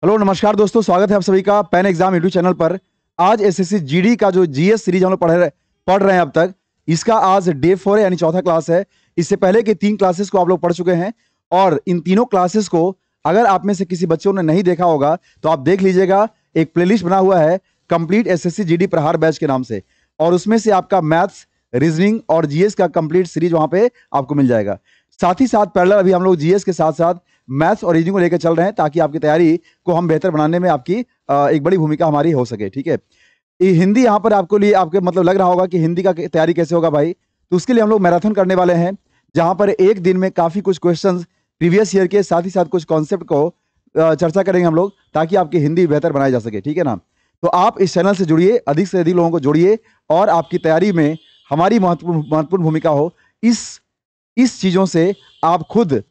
Hello नमस्कार दोस्तों, स्वागत है आप सभी का पैन एग्जाम यूट्यूब चैनल पर। आज एसएससी जीडी का जो जीएस सीरीज हम लोग पढ़ रहे हैं अब तक, इसका आज डे 4 है, यानी चौथा क्लास है। इससे पहले के 3 क्लासेस को आप लोग पढ़ चुके हैं और इन तीनों क्लासेस को अगर आप में से किसी बच्चों ने नहीं देखा होगा तो आप देख लीजिएगा। एक प्लेलिस्ट बना हुआ है कंप्लीट एसएससी जीडी प्रहार बैच के नाम से, और उसमें से आपका मैथ्स, रीजनिंग और जीएस का कंप्लीट सीरीज वहां पे आपको मिल जाएगा। साथ ही साथ पैरेलल अभी हम लोग जीएस के साथ साथ मैथ्स और रीजनिंग को लेकर चल रहे हैं, ताकि आपकी तैयारी को हम बेहतर बनाने में आपकी एक बड़ी भूमिका हमारी हो सके। ठीक है, ये हिंदी यहाँ पर आपको लिए आपके मतलब लग रहा होगा कि हिंदी का तैयारी कैसे होगा भाई, तो उसके लिए हम लोग मैराथन करने वाले हैं, जहाँ पर एक दिन में काफ़ी कुछ क्वेश्चंस प्रीवियस ईयर के साथ ही साथ कुछ कॉन्सेप्ट को चर्चा करेंगे हम लोग, ताकि आपकी हिंदी बेहतर बनाई जा सके। ठीक है ना, तो आप इस चैनल से जुड़िए, अधिक से अधिक लोगों को जोड़िए और आपकी तैयारी में हमारी महत्वपूर्ण भूमिका हो। इस चीज़ों से आप खुद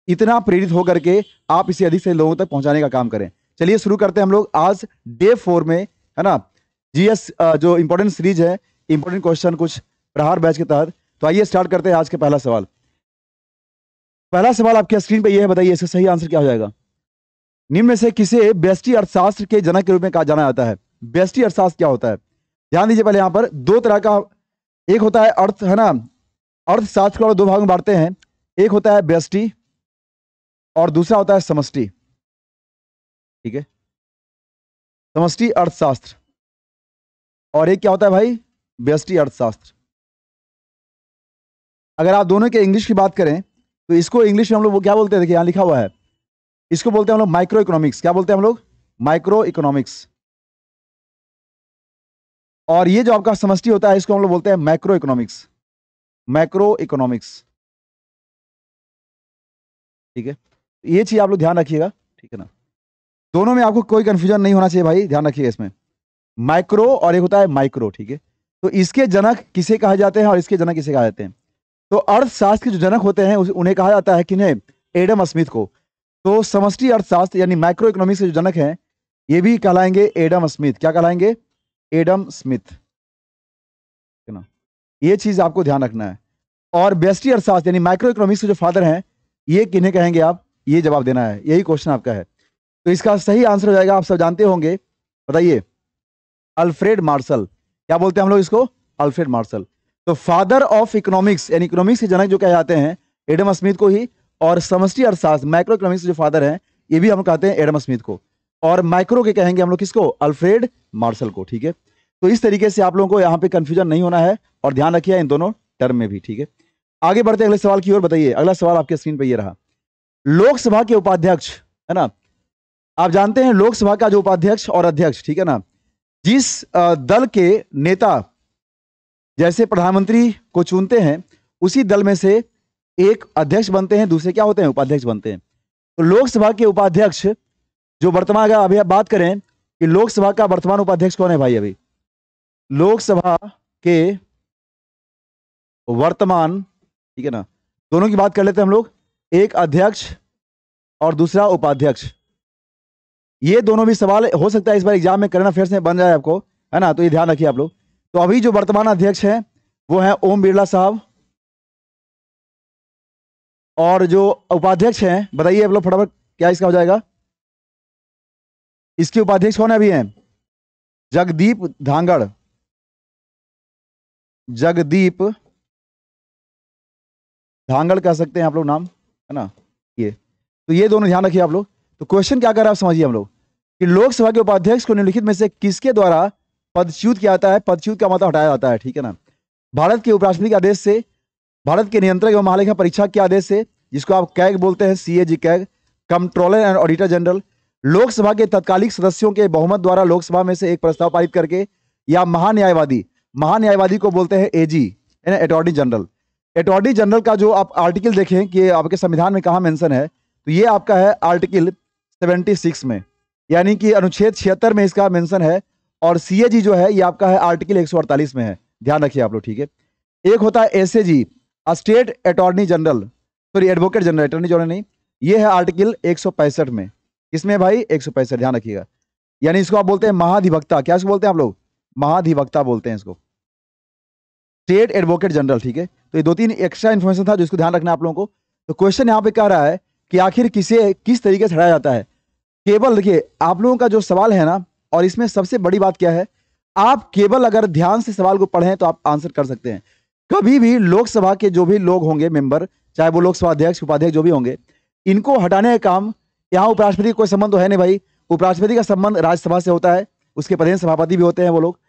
इतना प्रेरित होकर के आप इसे अधिक से लोगों तक पहुंचाने का काम करें। चलिए शुरू करते हैं हम लोग आज डे 4 में, है ना, जीएस जो इंपॉर्टेंट सीरीज है, इंपॉर्टेंट क्वेश्चन कुछ प्रहार बैच के तहत। तो आइए स्टार्ट करते हैं आज के पहला सवाल। पहला सवाल आपके स्क्रीन पे ये है, बताइए इसका सही आंसर क्या हो जाएगा। निम्न में से किसे व्यष्टि अर्थशास्त्र के जनक के रूप में कहा जाना जाता है। व्यष्टि अर्थशास्त्र क्या होता है, ध्यान दीजिए। पहले यहाँ पर दो तरह का, एक होता है अर्थ, है ना, अर्थशास्त्र को दो भाग में बांटते हैं। एक होता है व्यष्टि और दूसरा होता है समष्टि। ठीक है, समष्टि अर्थशास्त्र और एक क्या होता है भाई, व्यष्टि अर्थशास्त्र। अगर आप दोनों के इंग्लिश की बात करें तो इसको इंग्लिश में हम लोग वो क्या बोलते हैं, देखिए यहाँ लिखा हुआ है, इसको बोलते हैं हम लोग माइक्रो इकोनॉमिक्स। क्या बोलते हैं हम लोग, माइक्रो इकोनॉमिक्स। और ये जो आपका समष्टि होता है इसको हम लोग बोलते हैं मैक्रो इकोनॉमिक्स। मैक्रो इकोनॉमिक्स, ठीक है, ये चीज आप लोग ध्यान रखिएगा। ठीक है ना, दोनों में आपको कोई कंफ्यूजन नहीं होना चाहिए भाई, ध्यान रखिएगा इसमें। माइक्रो और एक होता है माइक्रो। ठीक है, तो इसके जनक किसे कहा जाते हैं और इसके जनक किसे कहा जाते हैं। तो अर्थशास्त्र के जो जनक होते हैं उन्हें कहा जाता है किन्हें, एडम स्मिथ को। तो समष्टि अर्थशास्त्र यानी माइक्रो इकोनॉमिक्स के जो जनक हैं ये भी कहलाएंगे एडम स्मिथ। क्या कहलाएंगे, एडम स्मिथ, है ना, ये चीज आपको ध्यान रखना है। और व्यष्टि अर्थशास्त्र यानी माइक्रो इकोनॉमिक्स के जो फादर हैं ये किन्हें कहेंगे आप, ये जवाब देना है, यही क्वेश्चन आपका है। तो इसका सही आंसर हो जाएगा, आप सब जानते होंगे, बताइए, अल्फ्रेड मार्शल। क्या बोलते हैं हम लोग इसको, अल्फ्रेड मार्शल। तो फादर ऑफ इकोनॉमिक्स यानी इकोनॉमिक्स के जनक जो कहे जाते हैं एडम स्मिथ को ही, और समष्टि अर्थशास्त्र माइक्रो इकोनॉमिक्स के जो फादर हैं ये भी हम कहते हैं एडम स्मिथ को, और माइक्रो के कहेंगे हम लोग किसको, अल्फ्रेड मार्शल को। ठीक है, तो इस तरीके से आप लोगों को यहाँ पे कंफ्यूजन नहीं होना है और ध्यान रखिए इन दोनों टर्म में भी। ठीक है, आगे बढ़ते अगले सवाल की ओर। बताइए अगला सवाल आपके स्क्रीन पे ये रहा, लोकसभा के उपाध्यक्ष, है ना, आप जानते हैं लोकसभा का जो उपाध्यक्ष और अध्यक्ष, ठीक है ना, जिस दल के नेता जैसे प्रधानमंत्री को चुनते हैं उसी दल में से एक अध्यक्ष बनते हैं, दूसरे क्या होते हैं, उपाध्यक्ष बनते हैं। तो लोकसभा के उपाध्यक्ष जो वर्तमान, अगर अभी आप बात करें कि लोकसभा का वर्तमान उपाध्यक्ष कौन है भाई, अभी लोकसभा के वर्तमान, ठीक है ना, दोनों की बात कर लेते हैं हम लोग, एक अध्यक्ष और दूसरा उपाध्यक्ष। ये दोनों भी सवाल हो सकता है इस बार एग्जाम में करंट अफेयर्स में बन जाए आपको, है ना, तो ये ध्यान रखिए आप लोग। तो अभी जो वर्तमान अध्यक्ष हैं वो हैं ओम बिरला साहब, और जो उपाध्यक्ष हैं बताइए आप लोग फटाफट, क्या इसका हो जाएगा, इसके उपाध्यक्ष कौन है अभी हैं, जगदीप धांगड़, जगदीप धांगड़ कह सकते हैं आप लोग नाम, है ना, ये। तो ये दोनों ध्यान रखिए आप लोग। तो क्वेश्चन क्या कर रहा है आप समझिए हम लोग, कि लोकसभा के उपाध्यक्ष को निम्नलिखित में से किसके द्वारा पदच्युत किया जाता है। पदच्युत का मतलब हटाया जाता है, ठीक है ना, भारत के उपराष्ट्रपति के आदेश से, भारत के नियंत्रक एवं महालेखा परीक्षक के आदेश से, जिसको आप कैग बोलते हैं, CAG CAG, controller and auditor general, Lok Sabha के तत्कालिक सदस्यों के बहुमत द्वारा लोकसभा में से एक प्रस्ताव पारित करके, या महान्यायवादी, महान्यायवादी को बोलते हैं एजी, अटॉर्नी जनरल। अटॉर्नी जनरल का जो आप आर्टिकल देखें कि आपके संविधान में कहाँ मेंशन है, तो ये आपका है आर्टिकल 76 में, यानी कि अनुच्छेद 76 में इसका मेंशन है, और सीएजी जो है ये आपका है आर्टिकल 148 में है, ध्यान रखिए आप लोग। ठीक है, एक होता है SAG, state attorney general, sorry advocate general, attorney general नहीं, ये है आर्टिकल 165 में, इसमें भाई 165, ध्यान रखिएगा, यानी इसको आप बोलते हैं महाधिवक्ता। क्या इसको बोलते हैं आप लोग, महाधिवक्ता बोलते हैं इसको, स्टेट एडवोकेट जनरल। ठीक है, तो ये 2-3 एक्स्ट्रा इन्फॉर्मेशन था जो इसको ध्यान रखना है आप लोगों को। तो क्वेश्चन यहाँ पे कह रहा है कि आखिर किसे किस तरीके से हटाया जाता है, केवल देखिए आप लोगों का जो सवाल है ना, और इसमें सबसे बड़ी बात क्या है, आप केवल अगर ध्यान से सवाल को पढ़ें तो आप आंसर कर सकते हैं। कभी भी लोकसभा के जो भी लोग होंगे मेंबर, चाहे वो लोकसभा अध्यक्ष उपाध्यक्ष जो भी होंगे, इनको हटाने का काम, यहाँ उपराष्ट्रपति का कोई संबंध तो है नहीं भाई, उपराष्ट्रपति का संबंध राज्यसभा से होता है, उसके प्रदेश सभापति भी होते हैं वो लोग।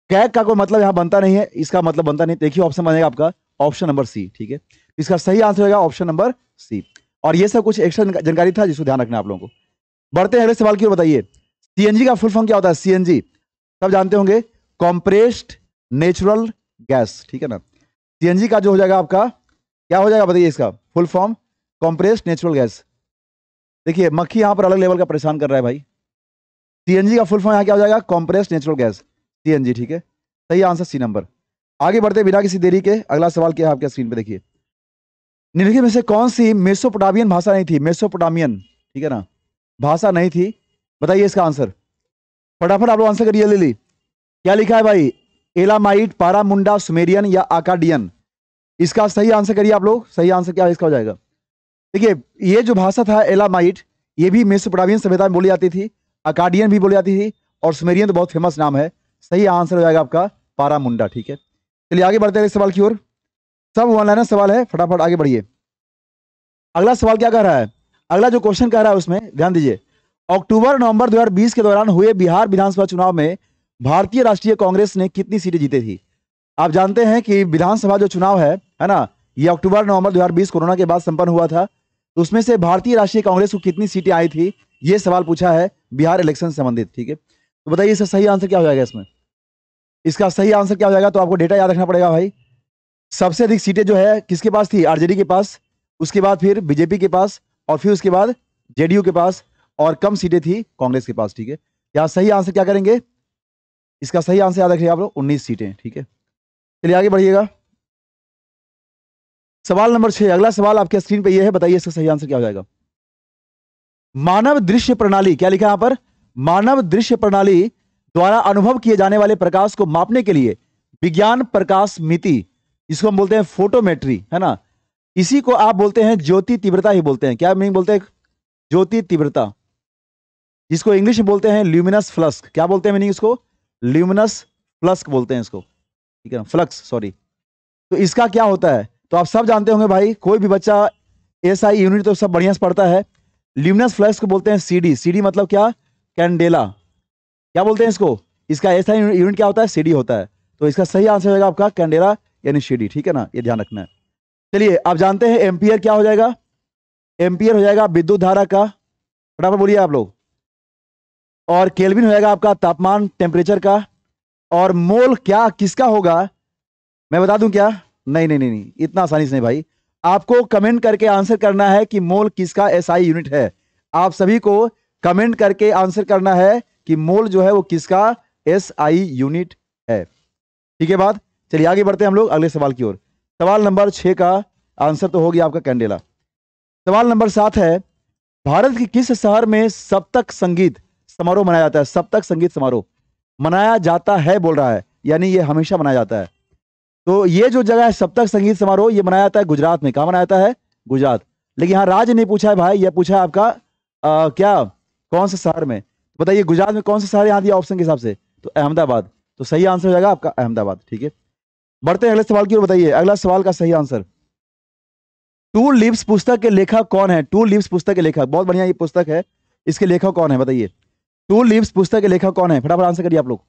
कैग का कोई मतलब यहाँ बनता नहीं है, इसका मतलब बनता नहीं। देखिए ऑप्शन बनेगा आपका ऑप्शन नंबर सी, ठीक है। इसका सही आंसर होगा ऑप्शन नंबर सी। और ये सब कुछ एक्स्ट्रा जानकारी था जिसको ध्यान रखना आप लोगों को। बढ़ते हैं अगले सवाल की ओर। बताइए सीएनजी का फुल फॉर्म क्या होता है? सीएनजी सब जानते होंगे, कॉम्प्रेस्ड नेचुरल गैस, ठीक है ना। सीएनजी का जो हो जाएगा आपका क्या हो जाएगा बताइए, इसका full form compressed natural gas. देखिए मक्खी यहां पर अलग लेवल का परेशान कर रहा है भाई। सीएनजी का फुल फॉर्म यहां क्या हो जाएगा? कॉम्प्रेस्ड नेचुरल गैस, सीएनजी, ठीक है। सही आंसर सी नंबर। आगे बढ़ते बिना किसी देरी के, अगला सवाल क्या है आपके स्क्रीन पे देखिए। निम्नलिखित में से कौन सी मेसोपोटामियन भाषा नहीं थी? मेसोपोटामियन, ठीक है ना, भाषा नहीं थी, बताइए इसका आंसर। फटाफट आप लोग आंसर करिए ले ली। क्या लिखा है भाई? एलामाइट, पारामुंडा, सुमेरियन या आकाडियन? इसका सही आंसर करिए आप लोग। सही आंसर क्या इसका हो जाएगा? देखिए ये जो भाषा था एलामाइट, ये भी मेसोपोटामियन सभ्यता में बोली जाती थी, अकाडियन भी बोली जाती थी, और सुमेरियन तो बहुत फेमस नाम है। सही आंसर हो जाएगा आपका पारामुंडा, ठीक है। चलिए आगे बढ़ते हैं इस सवाल की ओर। सब वन लाइनर सवाल है, फटाफट आगे बढ़िए। अगला सवाल क्या कह रहा है? अगला जो क्वेश्चन कह रहा है उसमें ध्यान दीजिए। अक्टूबर नवंबर 2020 के दौरान हुए बिहार विधानसभा चुनाव में भारतीय राष्ट्रीय कांग्रेस ने कितनी सीटें जीती थी? आप जानते हैं कि विधानसभा जो चुनाव है ना, ये अक्टूबर नवंबर 2020 कोरोना के बाद संपन्न हुआ था। तो उसमें से भारतीय राष्ट्रीय कांग्रेस को कितनी सीटें आई थी, ये सवाल पूछा है बिहार इलेक्शन से संबंधित, ठीक है। तो बताइए इसका सही आंसर क्या हो जाएगा इसमें? इसका सही आंसर क्या हो जाएगा? तो आपको डेटा याद रखना पड़ेगा भाई। सबसे अधिक सीटें जो है किसके पास थी? आरजेडी के पास, उसके बाद फिर बीजेपी के पास, और फिर उसके बाद जेडीयू के पास, और कम सीटें थी कांग्रेस के पास, ठीक है। यहाँ सही आंसर क्या करेंगे? इसका सही आंसर याद रखिए आप लोग, 19 सीटें, ठीक है। चलिए आगे बढ़िएगा। सवाल नंबर 6, अगला सवाल आपके स्क्रीन पे ये है, बताइए इसका सही आंसर क्या हो जाएगा। मानव दृश्य प्रणाली, क्या लिखा है यहां पर? मानव दृश्य प्रणाली द्वारा अनुभव किए जाने वाले प्रकाश को मापने के लिए विज्ञान प्रकाश मिति, इसको हम बोलते हैं फोटोमेट्री, है ना। इसी को आप बोलते हैं ज्योति तीव्रता ही बोलते हैं। क्या मीनिंग बोलते हैं? ज्योति तीव्रता, जिसको इंग्लिश में बोलते हैं ल्यूमिनस फ्लक्स। क्या बोलते हैं मीनिंग इसको? ल्यूमिनस फ्लक्स बोलते हैं इसको, ठीक है ना, फ्लक्स, सॉरी। तो इसका क्या होता है? तो आप सब जानते होंगे भाई, कोई भी बच्चा एसआई यूनिट तो सब बढ़िया से पढ़ता है। ल्यूमिनस फ्लक्स को बोलते हैं सीडी। सीडी मतलब क्या? कैंडेला। क्या बोलते हैं इसको? इसका एसआई यूनिट क्या होता है? सीडी होता है। तो इसका सही आंसर हो जाएगा आपका कैंडेला यानी सीडी, ठीक है ना, ये ध्यान रखना है। चलिए आप जानते हैं एम्पियर क्या हो जाएगा? एम्पियर हो जाएगा विद्युत धारा का, फटाफट बोलिए आप लोग। और केल्विन हो जाएगा आपका तापमान, टेम्परेचर का। और मोल क्या किसका होगा? मैं बता दूं क्या? नहीं नहीं नहीं नहीं, इतना आसानी से नहीं भाई। आपको कमेंट करके आंसर करना है कि मोल किसका एसआई यूनिट है। आप सभी को कमेंट करके आंसर करना है कि मोल जो है वो किसका एसआई यूनिट है, ठीक है बात। चलिए आगे बढ़ते हैं हम लोग अगले सवाल की ओर। सवाल नंबर 6 का आंसर तो हो गया आपका कैंडेला। सवाल नंबर 7 है, भारत के किस शहर में सप्तक संगीत समारोह मनाया जाता है? सप्तक संगीत समारोह मनाया जाता है बोल रहा है, यानी ये हमेशा मनाया जाता है। तो ये जो जगह है सप्तक संगीत समारोह, ये मनाया जाता है गुजरात में। कहाँ मनाया जाता है? गुजरात। लेकिन यहाँ राज्य नहीं पूछा है भाई, यह पूछा है आपका क्या कौन से शहर में। बताइए गुजरात में कौन सा शहर यहाँ दिया ऑप्शन के हिसाब से? तो अहमदाबाद। तो सही आंसर हो जाएगा आपका अहमदाबाद, ठीक है। बढ़ते हैं अगले सवाल की ओर। बताइए अगला सवाल का सही आंसर। टू लीव्स पुस्तक के लेखक कौन है? टू लीव्स पुस्तक के लेखक, बहुत बढ़िया ये पुस्तक है, इसके लेखक कौन है बताइए। टू लीव्स पुस्तक के लेखक कौन है? फटाफट आंसर करिए आप लोग।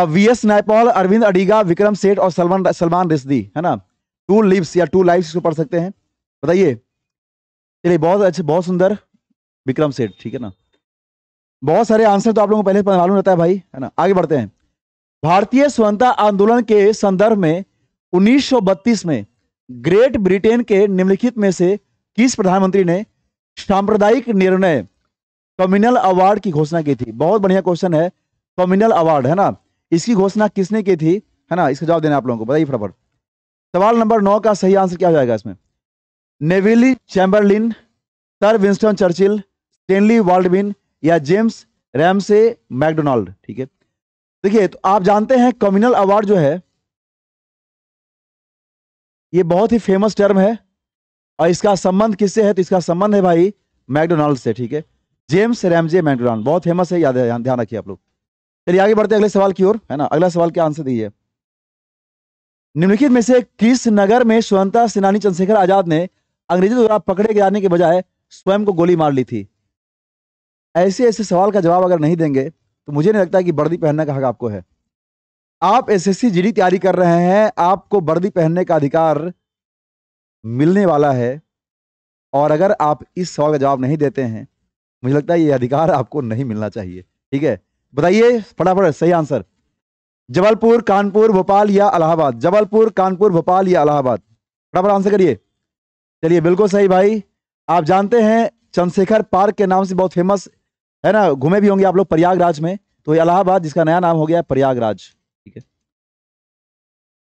वीएस नायपॉल, अरविंद अडिगा, विक्रम सेठ और सलमान रिश्दी, है ना। टू लीव्स या टू लाइव्स इसको पढ़ सकते हैं, बताइए। चलिए बहुत अच्छे, बहुत सुंदर, विक्रम सेठ, ठीक है ना। बहुत सारे आंसर तो आप लोगों को पहले मालूम रहता है भाई, है ना। आगे बढ़ते हैं। भारतीय स्वतंत्रता आंदोलन के संदर्भ में 1932 में ग्रेट ब्रिटेन के निम्नलिखित में से किस प्रधानमंत्री ने सांप्रदायिक निर्णय कम्युनल अवार्ड की घोषणा की थी? बहुत बढ़िया क्वेश्चन है, कम्युनल अवार्ड, है ना, इसकी घोषणा किसने की थी, है ना, इसका जवाब देना आप लोगों को, बताइए फटाफट। सवाल नंबर 9 का सही आंसर क्या हो जाएगा इसमें? Neville Chamberlain, sir Winston Churchill, Stanley Baldwin या जेम्स रैमसे मैकडोनाल्ड, ठीक है। देखिए तो आप जानते हैं कम्युनल अवार्ड जो है ये बहुत ही फेमस टर्म है, और इसका संबंध किससे है? तो इसका संबंध है भाई मैकडोनाल्ड से, ठीक है। जेम्स रैमजे मैकडॉनल्ड, बहुत फेमस है, याद है, ध्यान रखिए आप लोग। चलिए आगे बढ़ते हैं अगले सवाल की ओर, है ना। अगला सवाल क्या आंसर दीजिए। निम्नलिखित में से किस नगर में स्वतंत्रता सेनानी चंद्रशेखर आजाद ने अंग्रेजों द्वारा पकड़े जाने के बजाय स्वयं को गोली मार ली थी? ऐसे ऐसे सवाल का जवाब अगर नहीं देंगे तो मुझे नहीं लगता कि वर्दी पहनने का हक आपको है। आप एसएससी जीडी तैयारी कर रहे हैं, आपको वर्दी पहनने का अधिकार मिलने वाला है, और अगर आप इस सवाल का जवाब नहीं देते हैं, मुझे लगता है ये अधिकार आपको नहीं मिलना चाहिए। ठीक है, बताइए फटाफट सही आंसर। जबलपुर, कानपुर, भोपाल या इलाहाबाद? जबलपुर, कानपुर, भोपाल या इलाहाबाद? फटाफट आंसर करिए। चलिए बिल्कुल सही भाई। आप जानते हैं चंद्रशेखर पार्क के नाम से बहुत फेमस है ना, घूमे भी होंगे आप लोग प्रयागराज में, तो इलाहाबाद जिसका नया नाम हो गया प्रयागराज। ठीक है,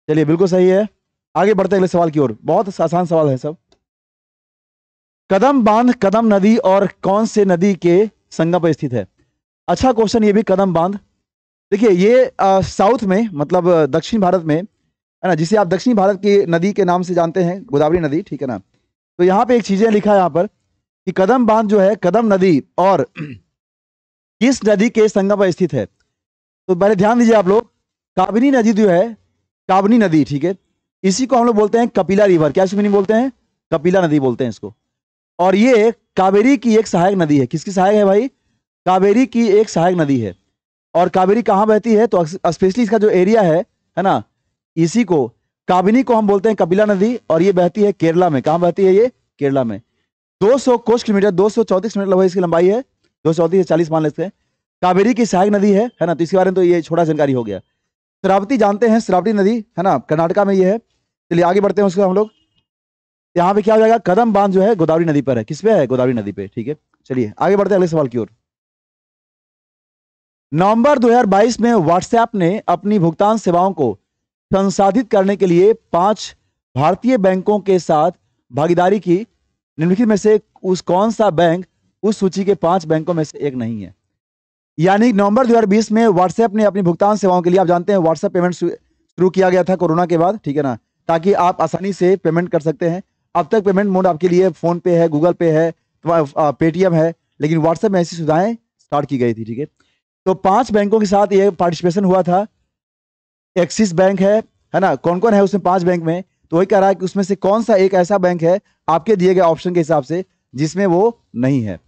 चलिए बिल्कुल सही है। आगे बढ़ते अगले सवाल की ओर, बहुत आसान सवाल है सब। कदम बांध कदम नदी और कौन से नदी के संगम पर स्थित है? अच्छा क्वेश्चन ये भी, कदम बांध। देखिए ये साउथ में, मतलब दक्षिण भारत में, है ना, जिसे आप दक्षिण भारत की नदी के नाम से जानते हैं, गोदावरी नदी, ठीक है ना। तो यहाँ पे एक चीजें लिखा है यहाँ पर कि कदम बांध जो है कदम नदी और किस नदी के संगम पर स्थित है। तो पहले ध्यान दीजिए आप लोग, काबिनी नदी जो है, काबिनी नदी, ठीक है, इसी को हम लोग बोलते हैं कपिला रिवर। क्या इसको नहीं बोलते हैं? कपिला नदी बोलते हैं इसको। और ये कावेरी की एक सहायक नदी है। किसकी सहायक है भाई? कावेरी की एक सहायक नदी है। और कावेरी कहाँ बहती है? तो स्पेशली इसका जो एरिया है ना, इसी को, काबिनी को हम बोलते हैं कपिला नदी, और ये बहती है केरला में। कहाँ बहती है ये? केरला में। 200 कोस किलोमीटर, 234 मिनट लगभग इसकी लंबाई है, 234 से 40 मान लेते हैं। कावेरी की सहायक नदी है ना, तो इसके बारे में तो ये छोटा जानकारी हो गया। श्रावती जानते हैं, श्रावती नदी है ना, कर्नाटका में ये है। चलिए आगे बढ़ते हैं उसको हम लोग। यहाँ पे क्या हो जाएगा? कदम बांध जो है गोदावरी नदी पर है। किस पे है? गोदावरी नदी पे। ठीक है, चलिए आगे बढ़ते हैं अगले सवाल की ओर। नवंबर 2022 में व्हाट्सएप ने अपनी भुगतान सेवाओं को संसाधित करने के लिए 5 भारतीय बैंकों के साथ भागीदारी की। निम्नलिखित में से उस कौन सा बैंक उस सूची के 5 बैंकों में से एक नहीं है? यानी नवंबर 2020 में व्हाट्सएप ने अपनी भुगतान सेवाओं के लिए, आप जानते हैं व्हाट्सएप पेमेंट शुरू किया गया था कोरोना के बाद, ठीक है ना, ताकि आप आसानी से पेमेंट कर सकते हैं। अब तक पेमेंट मोड आपके लिए फोन पे है, गूगल पे है, पेटीएम है, लेकिन व्हाट्सएप में ऐसी सुविधाएं स्टार्ट की गई थी। ठीक है, तो 5 बैंकों के साथ ये पार्टिसिपेशन हुआ था। एक्सिस बैंक है ना, कौन कौन है उसमें 5 बैंक में? तो वही कह रहा है कि उसमें से कौन सा एक ऐसा बैंक है आपके दिए गए ऑप्शन के हिसाब से जिसमें वो नहीं है?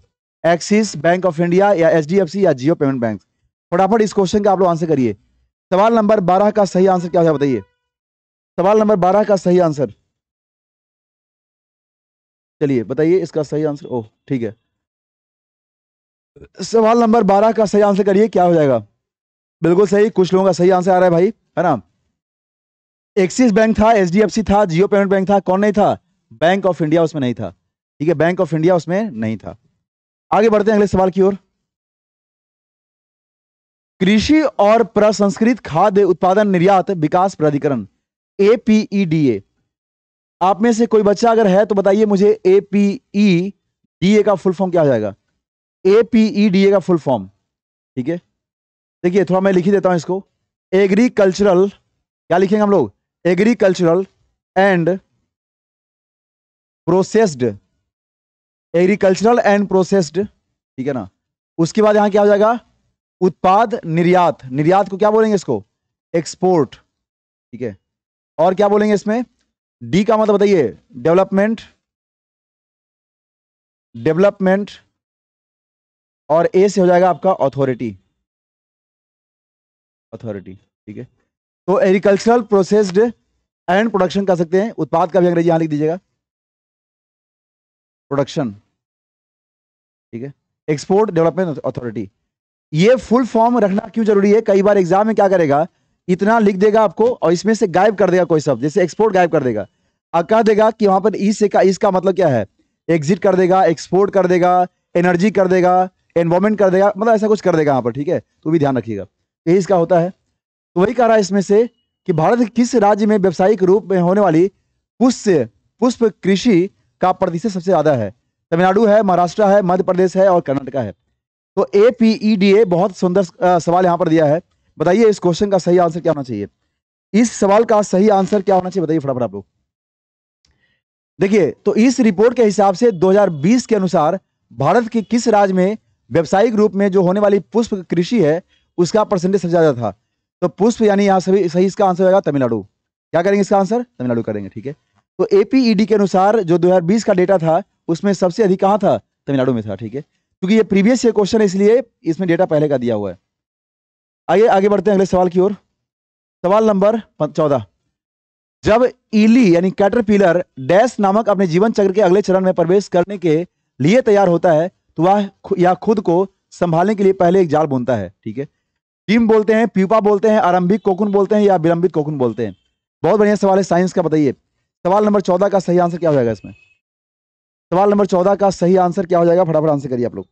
एक्सिस बैंक ऑफ इंडिया या एचडीएफसी या जियो पेमेंट बैंक? फटाफट इस क्वेश्चन का आप लोग आंसर करिए। सवाल नंबर 12 का सही आंसर क्या है बताइए। सवाल नंबर 12 का सही आंसर, चलिए बताइए इसका सही आंसर। ओह ठीक है, सवाल नंबर 12 का सही आंसर करिए, क्या हो जाएगा? बिल्कुल सही, कुछ लोगों का सही आंसर आ रहा है भाई, है ना। एक्सिस बैंक था, एचडीएफसी था, जियो पेमेंट बैंक था, कौन नहीं था? बैंक ऑफ इंडिया उसमें नहीं था। ठीक है, बैंक ऑफ इंडिया उसमें नहीं था। आगे बढ़ते हैं अगले सवाल की ओर। कृषि और प्रसंस्कृत खाद्य उत्पादन निर्यात विकास प्राधिकरण, एपीईडीए, आप में से कोई बच्चा अगर है तो बताइए मुझे एपीईडीए का फुल फॉर्म क्या हो जाएगा? एपीईडीए का फुल फॉर्म, ठीक है, देखिए थोड़ा मैं लिख ही देता हूं इसको। एग्रीकल्चरल, क्या लिखेंगे हम लोग? Agricultural and processed, agricultural and processed, ठीक है ना। उसके बाद यहां क्या हो जाएगा? उत्पाद निर्यात, निर्यात को क्या बोलेंगे इसको? एक्सपोर्ट, ठीक है। और क्या बोलेंगे इसमें? डी का मतलब बताइए? डेवलपमेंट, डेवलपमेंट, और ए से हो जाएगा आपका अथॉरिटी, अथॉरिटी, ठीक है। तो एग्रीकल्चरल प्रोसेस्ड एंड प्रोडक्शन कर सकते हैं, उत्पाद का भी अंग्रेजी यहां लिख दीजिएगा, प्रोडक्शन, ठीक है। एक्सपोर्ट डेवलपमेंट अथॉरिटी, ये फुल फॉर्म रखना क्यों जरूरी है? कई बार एग्जाम में क्या करेगा, इतना लिख देगा आपको और इसमें से गायब कर देगा कोई शब्द, जैसे एक्सपोर्ट गायब कर देगा और कह देगा कि वहां पर ई से का, इसका मतलब क्या है? एग्जिट कर देगा, एक्सपोर्ट कर देगा, एनर्जी कर देगा, एनवायरमेंट कर देगा, मतलब ऐसा कुछ कर देगा यहाँ पर, ठीक है। तो भी ध्यान रखिएगा, यही इसका होता है। तो वही कह रहा है इसमें से कि भारत के किस राज्य में व्यावसायिक रूप में होने वाली पुष्प कृषि का प्रतिशत सबसे ज्यादा है? तमिलनाडु है, महाराष्ट्र है, मध्य प्रदेश है और कर्नाटक है। तो एपीईडीए, बहुत सुंदर सवाल यहां पर दिया है। बताइए इस क्वेश्चन का सही आंसर क्या होना चाहिए? इस सवाल का सही आंसर क्या होना चाहिए बताइए फटाफट आप लोग। देखिए तो इस रिपोर्ट के हिसाब से 2020 के अनुसार भारत के किस राज्य में व्यावसायिक रूप में जो होने वाली पुष्प कृषि है उसका परसेंटेज सबसे ज्यादा था। तो पुष्प यानी यहाँ सभी सही इसका आंसर होगा तमिलनाडु। क्या करेंगे इसका आंसर? तमिलनाडु करेंगे, ठीक है। तो एपीईडी के अनुसार जो 2020 का डेटा था उसमें सबसे अधिक कहाँ था? तमिलनाडु में था, ठीक है। क्योंकि ये प्रीवियस ईयर क्वेश्चन है इसलिए इसमें डेटा पहले का दिया हुआ है। आइए आगे बढ़ते हैं अगले सवाल की ओर। सवाल नंबर 14। जब ईली यानी कैटरपिलर डैश नामक अपने जीवन चक्र के अगले चरण में प्रवेश करने के लिए तैयार होता है तो वह या खुद को संभालने के लिए पहले एक जाल बुनता है, ठीक है। टीम बोलते हैं, प्यूपा बोलते हैं, आरंभिक कोकुन बोलते हैं या विलंबित कोकुन बोलते हैं? बहुत बढ़िया सवाल है साइंस का, बताइए सवाल नंबर 14 का सही आंसर क्या हो जाएगा इसमें? सवाल नंबर 14 का सही आंसर क्या हो जाएगा? फटाफट आंसर करिए आप लोग।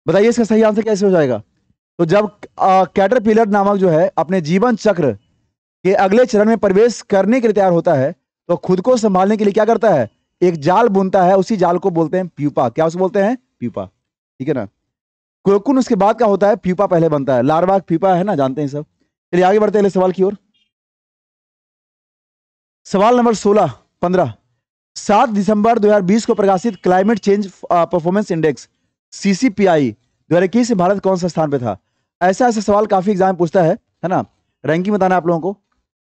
बताइए इसका सही आंसर कैसे हो जाएगा? तो जब कैटरपिलर नामक जो है अपने जीवन चक्र के अगले चरण में प्रवेश करने के लिए तैयार होता है तो खुद को संभालने के लिए क्या करता है? एक जाल बुनता है, उसी जाल को बोलते हैं प्यूपा। क्या उसे बोलते हैं? प्यूपा, ठीक है ना। कोकुन उसके बाद का होता है, प्यूपा पहले बनता है। लार्वा प्यूपा है ना, जानते हैं सब। चलिए आगे बढ़ते हैं अगले सवाल की ओर। सवाल नंबर 15। 7 दिसंबर 2020 को प्रकाशित क्लाइमेट चेंज परफॉर्मेंस इंडेक्स सीसीपीआई 2021 में भारत कौन सा स्थान पे था? ऐसा सवाल काफी एग्जाम में पूछता है ना। रैंकिंग बताना आप लोगों को।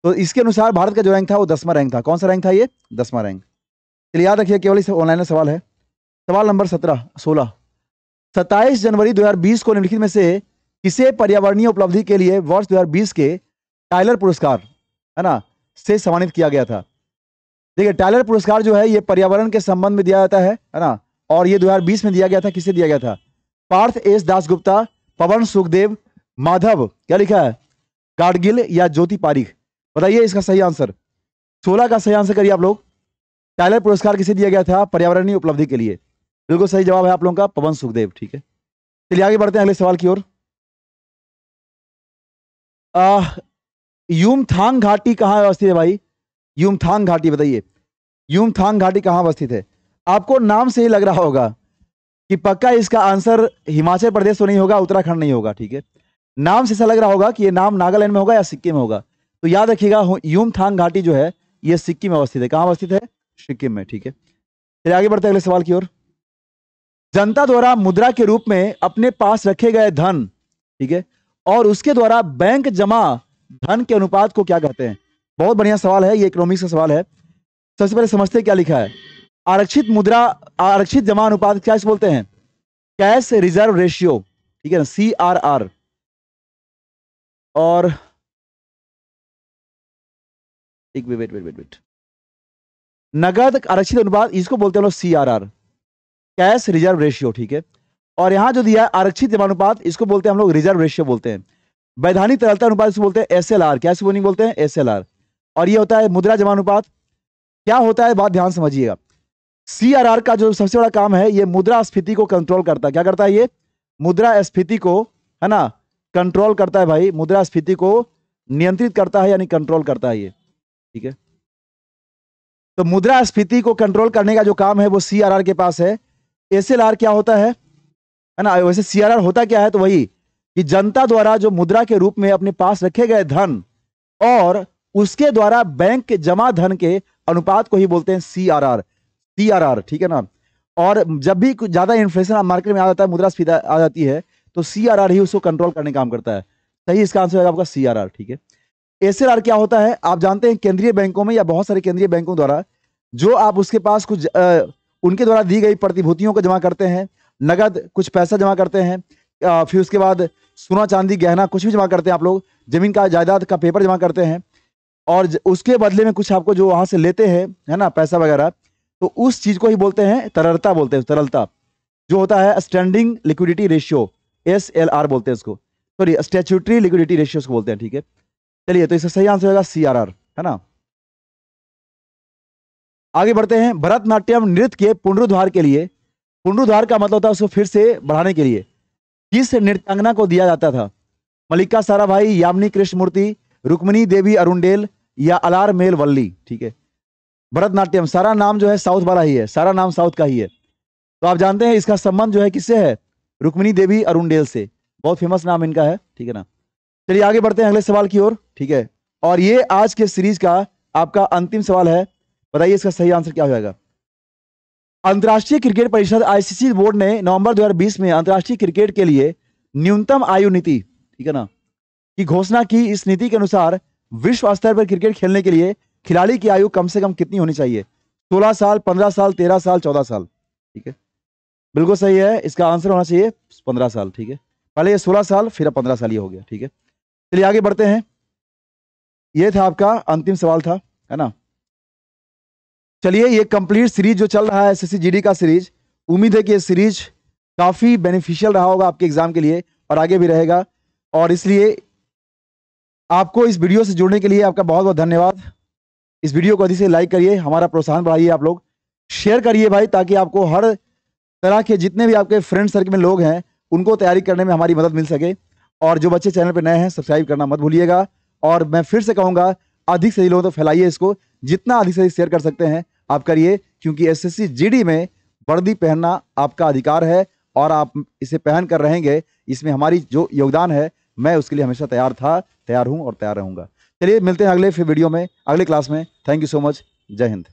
तो इसके अनुसार भारत का जो रैंक था वो 10वां रैंक था। कौन सा रैंक था ये? 10वां रैंक। चलिए याद रखिए, केवल इस ऑनलाइन सवाल है। सवाल नंबर 16। 27 जनवरी 2020 को निम्नलिखित में से किसे पर्यावरणीय उपलब्धि के लिए वर्ष 2020 के टाइलर पुरस्कार है ना से सम्मानित किया गया था? देखिए टाइलर पुरस्कार जो है ये पर्यावरण के संबंध में दिया जाता है ना। और ये 2020 में दिया गया था। किसे दिया गया था? पार्थ एस दासगुप्ता, पवन सुखदेव, माधव क्या लिखा है गाडगिल या ज्योति पारिख? बताइए इसका सही आंसर। 16 का सही आंसर करिए आप लोग। टाइलर पुरस्कार किसे दिया गया था पर्यावरणीय उपलब्धि के लिए? बिल्कुल सही जवाब है आप लोगों का पवन सुखदेव, ठीक है। चलिए आगे बढ़ते हैं अगले सवाल की ओर। युमथांग घाटी कहाँ अवस्थित है भाई? युमथांग घाटी बताइए, युमथांग घाटी कहाँ अवस्थित है? आपको नाम से ही लग रहा होगा कि पक्का इसका आंसर हिमाचल प्रदेश तो नहीं होगा, उत्तराखंड नहीं होगा, ठीक है। नाम से ऐसा लग रहा होगा कि ये नाम नागालैंड में होगा या सिक्किम में होगा। तो याद रखिएगा युमथांग घाटी जो है ये सिक्किम में अवस्थित है। कहाँ अवस्थित है? सिक्किम में, ठीक है। चलिए आगे बढ़ते हैं अगले सवाल की ओर। जनता द्वारा मुद्रा के रूप में अपने पास रखे गए धन, ठीक है, और उसके द्वारा बैंक जमा धन के अनुपात को क्या कहते हैं? बहुत बढ़िया सवाल है, ये इकोनॉमिक्स का सवाल है। सबसे पहले समझते हैं क्या लिखा है। आरक्षित मुद्रा, आरक्षित जमा अनुपात क्या इसे बोलते हैं? कैश रिजर्व रेशियो, ठीक है ना, CRR। और एक वेट नगद आरक्षित अनुपात इसको बोलते हैं लोग CRR, कैश रिजर्व रेशियो, ठीक है। और यहां जो दिया है आरक्षित जमा अनुपात इसको बोलते हैं हम लोग रिजर्व रेशियो बोलते हैं। वैधानिक तरलता अनुपात इसको बोलते हैं SLR। क्या इसको बोलते हैं? SLR। और ये होता है मुद्रा जमा अनुपात। क्या होता है बात ध्यान समझिएगा। CRR का जो सबसे बड़ा काम है ये मुद्रास्फीति को कंट्रोल करता है। क्या करता है ये? मुद्रास्फीति को है ना कंट्रोल करता है भाई, मुद्रास्फीति को नियंत्रित करता है यानी कंट्रोल करता है ये, ठीक है। तो मुद्रास्फीति को कंट्रोल करने का जो काम है वो CRR के पास है। SLR क्या होता है ना, वैसे CRR होता क्या है? तो वही कि जनता द्वारा जो मुद्रा के रूप में अपने पास रखे गए धन और उसके द्वारा बैंक के जमा धन के अनुपात को ही बोलते हैं CRR, ठीक है ना। और जब भी कुछ ज्यादा इन्फ्लेशन मार्केट में आ जाता है, मुद्रास्फीति आ जाती है, तो CRR ही उसको कंट्रोल करने का काम करता है। सही इसका आंसर है आपका CRR, ठीक है। SLR क्या होता है? आप जानते हैं केंद्रीय बैंकों में या बहुत सारे केंद्रीय बैंकों द्वारा जो आप उसके पास कुछ उनके द्वारा दी गई प्रतिभूतियों को जमा करते हैं, नगद कुछ पैसा जमा करते हैं, फिर उसके बाद सोना चांदी गहना कुछ भी जमा करते हैं आप लोग, जमीन का जायदाद का पेपर जमा करते हैं, और उसके बदले में कुछ आपको जो वहां से लेते हैं है ना पैसा वगैरह, तो उस चीज को ही बोलते हैं तरलता बोलते हैं। तरलता जो होता है स्टैंडिंग लिक्विडिटी रेशियो, SLR बोलते हैं इसको, सॉरी स्टैट्यूटरी लिक्विडिटी रेशियो को बोलते हैं, ठीक है। चलिए तो इसका सही आंसर होगा CRR, है ना। आगे बढ़ते हैं। भरतनाट्यम नृत्य के पुनरुद्धार के लिए, पुनरुद्धार का मतलब होता है उसको फिर से बढ़ाने के लिए, किस नृत्यांगना को दिया जाता था? मल्लिका साराभाई, यामिनी कृष्णमूर्ति, रुक्मिणी देवी अरुणडेल या अलार मेल वल्ली, ठीक है। भरतनाट्यम सारा नाम जो है साउथ वाला ही है, सारा नाम साउथ का ही है। तो आप जानते हैं इसका संबंध जो है किससे है? रुक्मिणी देवी अरुणडेल से। बहुत फेमस नाम इनका है, ठीक है ना। चलिए आगे बढ़ते हैं अगले सवाल की ओर, ठीक है। और ये आज के सीरीज का आपका अंतिम सवाल है। बताइए इसका सही आंसर क्या हो जाएगा। अंतर्राष्ट्रीय क्रिकेट परिषद आईसीसी बोर्ड ने नवंबर 2020 में अंतर्राष्ट्रीय क्रिकेट के लिए न्यूनतम आयु नीति, ठीक है ना, की घोषणा की। इस नीति के अनुसार विश्व स्तर पर क्रिकेट खेलने के लिए खिलाड़ी की आयु कम से कम कितनी होनी चाहिए? 16 साल, 15 साल, 13 साल, 14 साल। ठीक है, बिल्कुल सही है। इसका आंसर होना चाहिए 15 साल। ठीक है, पहले ये 16 साल, फिर अब 15 साल ये हो गया। ठीक है, चलिए आगे बढ़ते हैं। ये था आपका अंतिम सवाल था, है ना। चलिए, ये कंप्लीट सीरीज जो चल रहा है एसएससी जीडी का सीरीज, उम्मीद है कि ये सीरीज काफी बेनिफिशियल रहा होगा आपके एग्जाम के लिए और आगे भी रहेगा। और इसलिए आपको इस वीडियो से जुड़ने के लिए आपका बहुत बहुत धन्यवाद। इस वीडियो को अधिक से लाइक करिए, हमारा प्रोत्साहन बढ़ाइए। आप लोग शेयर करिए भाई, ताकि आपको हर तरह के जितने भी आपके फ्रेंड सर्कल में लोग हैं उनको तैयारी करने में हमारी मदद मिल सके। और जो बच्चे चैनल पर नए हैं, सब्सक्राइब करना मत भूलिएगा। और मैं फिर से कहूँगा, अधिक से अधिक लोगों तक फैलाइए इसको, जितना अधिक से अधिक शेयर कर सकते हैं आप करिए, क्योंकि एसएससी जीडी में वर्दी पहनना आपका अधिकार है और आप इसे पहन कर रहेंगे। इसमें हमारी जो योगदान है, मैं उसके लिए हमेशा तैयार था, तैयार हूं और तैयार रहूंगा। चलिए मिलते हैं अगले फिर वीडियो में, अगले क्लास में। Thank you so much. जय हिंद।